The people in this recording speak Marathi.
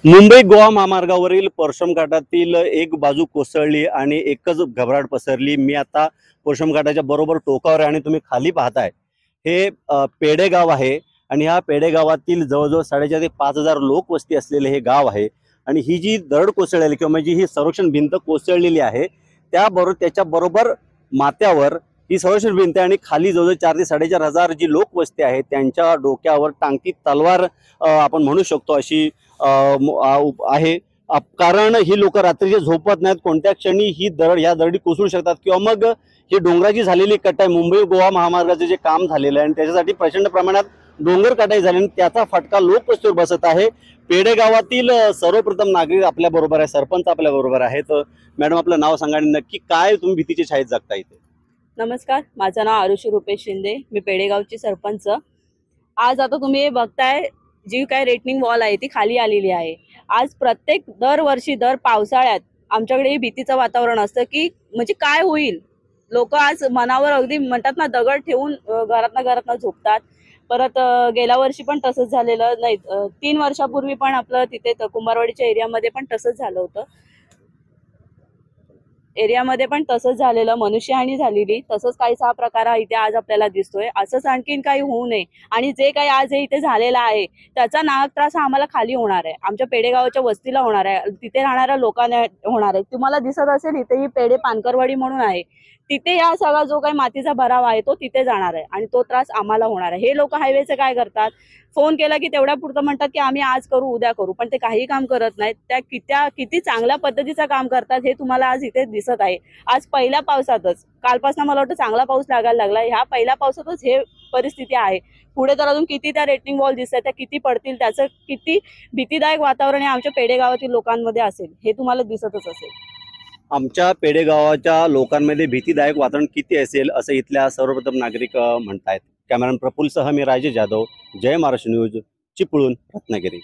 मुंबई गोवा महामार्गावरील परशम घाटातील एक बाजू कोसळली आणि एकच घबराट पसरली। मी आता परशम घाटाच्या बरोबर टोकावर आहे आणि तुम्ही खाली पाहताय हे पेडे गाव आहे आणि ह्या पेडे गावातील जवळजवळ 4,500 ते 5,000 लोकवस्ती असलेले हे गाव आहे। आणि ही जी दरड कोसळलेली किंवा म्हणजे ही संरक्षण भिंत कोसळलेली आहे त्याच्या बरोबर माथ्यावर ही संरक्षण भिंत आणि खाली जवळजवळ 4,000 ते 4,500 जी लोकवस्ती आहे त्यांच्या डोक्यावर टांगती तलवार आपण म्हणू शकतो अशी आहे। कारण ही लोक रात्रीचे झोपत नाहीत, कोणत्या क्षणी ही दरड या दरडी कोसळू शकतात किंवा मग ही डोंगराची झालेली कटाई मुंबई गोवा महामार्गाचे जे काम झालेलं आहे आणि त्याच्यासाठी प्रचंड प्रमाणात डोंगर कटाई झाली आणि त्याचा फटका लोकवस्तीवर बसत आहे। पेडे गावातील सर्वप्रथम नागरिक आपल्या बरोबर आहे, सरपंच आपल्या बरोबर आहेत। मॅडम आपलं नाव सांगा आणि नक्की काय तुम्ही भीतीची छायेत जगता इथे? नमस्कार, माझं नाव आरुषी रुपेश शिंदे, मी पेडेगावची सरपंच। आज आता तुम्ही बघताय जी काय रेटनिंग वॉल आहे ती खाली आलेली आहे। आज प्रत्येक दरवर्षी दर पावसाळ्यात आमच्याकडे भीतीचं वातावरण असतं की म्हणजे काय होईल। लोक आज मनावर अगदी म्हणतात ना दगड ठेवून घरातनं झोपतात। परत गेल्या वर्षी पण तसंच झालेलं नाही, 3 वर्षापूर्वी पण आपलं तिथे कुंभारवाडीच्या एरियामध्ये पण तसंच झालं होतं। एरियामध्ये पण तसंच झालेलं, मनुष्यहानी झालेली, तसंच काहीसा हा प्रकार इथे आज आपल्याला दिसतोय। असंच आणखीन काही होऊ नये आणि जे काही आज इथे झालेलं आहे त्याचा नाहक त्रास हा आम्हाला खाली होणार आहे, आमच्या पेडेगावच्या वस्तीला होणार आहे, तिथे राहणाऱ्या लोकांना होणार आहे। तुम्हाला दिसत असेल इथे ही पेडे पानकरवाडी म्हणून आहे, तिथे या सगळा जो काही मातीचा भराव आहे तो तिथे जाणार आहे आणि तो त्रास आम्हाला होणार आहे। हे लोक हायवेचे काय करतात, फोन केला की तेवढ्या पुरतं म्हणतात की आम्ही आज करू उद्या करू, पण ते काही काम करत नाहीत। त्या किती चांगल्या पद्धतीचं काम करतात हे तुम्हाला आज इथे दिसत आहे। आज पहिल्या पावसातच, कालपासून मला वाटतं चांगला पाऊस लागायला लागला, ह्या पहिल्या पावसातच हे परिस्थिती आहे। पुढे तर अजून किती त्या रेटनिंग वॉल दिसतात त्या किती पडतील, त्याचं किती भीतीदायक वातावरण हे आमच्या पेडे गावातील लोकांमध्ये असेल हे तुम्हाला दिसतच असेल। आमच्या पेडे गावाच्या लोकांमध्ये भीतीदायक वातावरण किती असेल असं इथल्या सर्वप्रथम नागरिक म्हणतायत। कॅमेरामन प्रफुल्ल सह मी राजेश जाधव, जय महाराष्ट्र न्यूज, चिपळूण, रत्नागिरी।